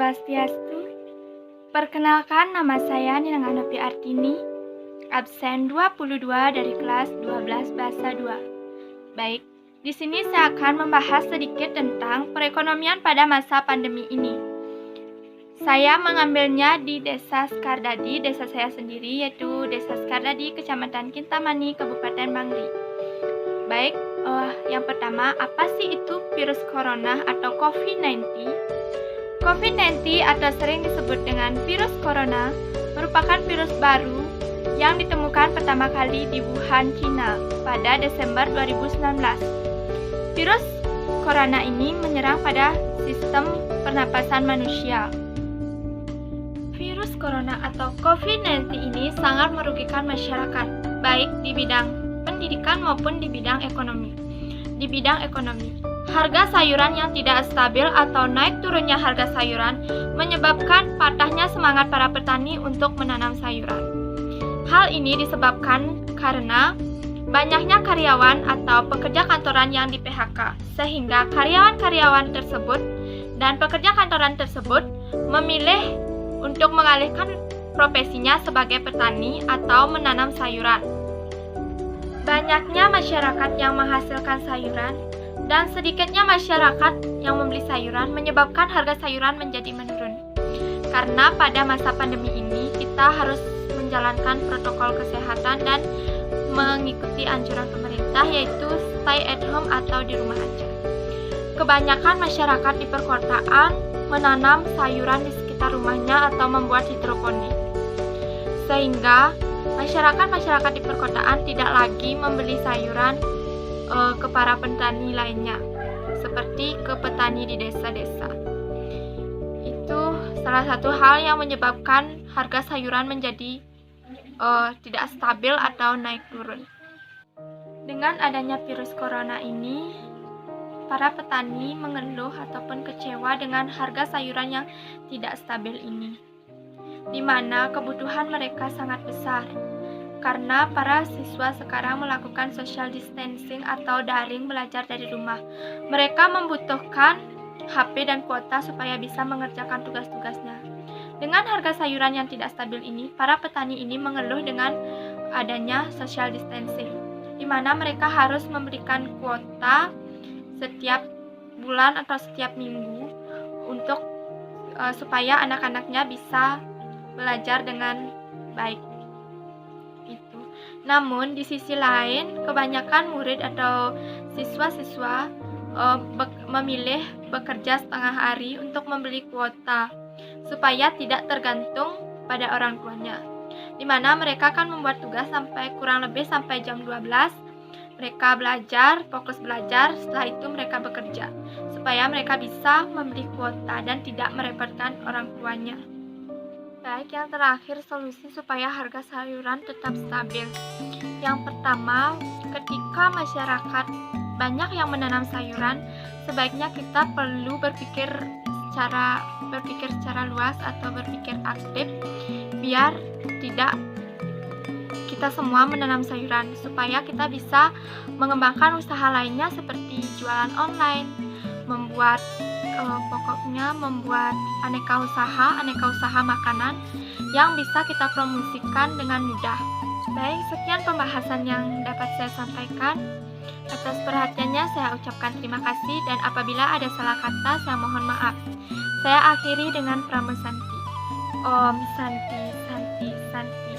Swastiastu. Perkenalkan, nama saya Nina Novi Artini, absen 22 dari kelas 12 Bahasa 2. Baik, di sini saya akan membahas sedikit tentang perekonomian pada masa pandemi ini. Saya mengambilnya di Desa Skardadi, desa saya sendiri, yaitu Desa Skardadi, Kecamatan Kintamani, Kabupaten Bangli. Baik, yang pertama, apa sih itu virus corona atau COVID-19? COVID-19 atau sering disebut dengan virus corona merupakan virus baru yang ditemukan pertama kali di Wuhan, China pada Desember 2019. Virus corona ini menyerang pada sistem pernapasan manusia. Virus corona atau COVID-19 ini sangat merugikan masyarakat, baik di bidang pendidikan maupun di bidang ekonomi. Di bidang ekonomi, harga sayuran yang tidak stabil atau naik turunnya harga sayuran menyebabkan patahnya semangat para petani untuk menanam sayuran. Hal ini disebabkan karena banyaknya karyawan atau pekerja kantoran yang di PHK, sehingga karyawan-karyawan tersebut dan pekerja kantoran tersebut memilih untuk mengalihkan profesinya sebagai petani atau menanam sayuran. Banyaknya masyarakat yang menghasilkan sayuran dan sedikitnya masyarakat yang membeli sayuran menyebabkan harga sayuran menjadi menurun. Karena pada masa pandemi ini kita harus menjalankan protokol kesehatan dan mengikuti anjuran pemerintah, yaitu stay at home atau di rumah aja. Kebanyakan masyarakat di perkotaan menanam sayuran di sekitar rumahnya atau membuat hidroponik, sehingga masyarakat di perkotaan tidak lagi membeli sayuran ke para petani lainnya, seperti ke petani di desa-desa. Itu salah satu hal yang menyebabkan harga sayuran menjadi tidak stabil atau naik turun. Dengan adanya virus corona ini, para petani mengeluh ataupun kecewa dengan harga sayuran yang tidak stabil ini, di mana kebutuhan mereka sangat besar. Karena para siswa sekarang melakukan social distancing atau daring belajar dari rumah. Mereka membutuhkan HP dan kuota supaya bisa mengerjakan tugas-tugasnya. Dengan harga sayuran yang tidak stabil ini, para petani ini mengeluh dengan adanya social distancing, di mana mereka harus memberikan kuota setiap bulan atau setiap minggu untuk supaya anak-anaknya bisa belajar dengan baik. Namun di sisi lain, kebanyakan murid atau siswa-siswa memilih bekerja setengah hari untuk membeli kuota supaya tidak tergantung pada orang tuanya, di mana mereka akan membuat tugas sampai kurang lebih sampai jam 12. Mereka belajar, fokus belajar, setelah itu mereka bekerja supaya mereka bisa membeli kuota dan tidak merepotkan orang tuanya. Baik, yang terakhir, solusi supaya harga sayuran tetap stabil. Yang pertama, ketika masyarakat banyak yang menanam sayuran, sebaiknya kita perlu berpikir secara luas atau berpikir aktif, biar tidak kita semua menanam sayuran, supaya kita bisa mengembangkan usaha lainnya seperti jualan online, membuat aneka usaha makanan yang bisa kita promosikan dengan mudah. Baik, sekian pembahasan yang dapat saya sampaikan. Atas perhatiannya saya ucapkan terima kasih, dan apabila ada salah kata saya mohon maaf. Saya akhiri dengan Pramu Santi. Om Santi Santi Santi.